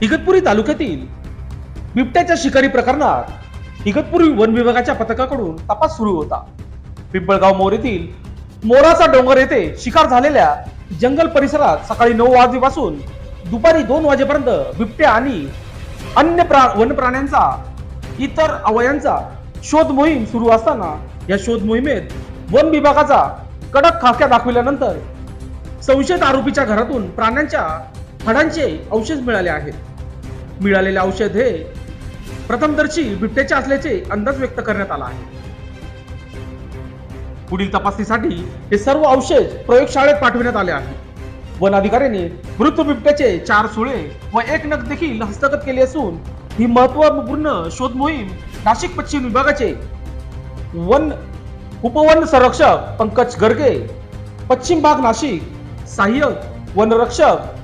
इगतपुरी तालुक्यातील बिबट्याच्या शिकारी प्रकरणात इगतपुरी वन विभागाच्या पथकाकडून तपास सुरू होता. पिंपळगाव मोर येथील मोराचा डोंगर येथे शिकार झालेल्या जंगल परिसरात सकाळी 9 वाजेपासून दुपारी 2 वाजेपर्यंत बिबट्या आणि अन्य वन प्राण्यांचा इतर अवयांचा शोध मोहीम सुरू असताना या शोध मोहिमेत वन विभागाचा कडक खाक्या दाखविल्यानंतर संशयित आरोपीच्या घरातून प्राण्यांच्या हाडांचे अवशेष मिळाले आहेत. मिळालेले औषध हे प्रथमदर्शी बिबट्याचे असल्याचे अंदाज व्यक्त करण्यात आला आहे. पुढील तपासणीसाठी हे सर्व अवशेष प्रयोगशाळेत पाठविण्यात आले आहे. वन अधिकाऱ्यांनी मृत बिबट्याचे 4 सुळे व 1 नख देखील हस्तगत केले असून ही महत्त्वपूर्ण शोध मोहीम नाशिक पश्चिम विभागाचे उपवन संरक्षक पंकज गर्गे, पश्चिम भाग नाशिक सहाय्यक वनरक्षक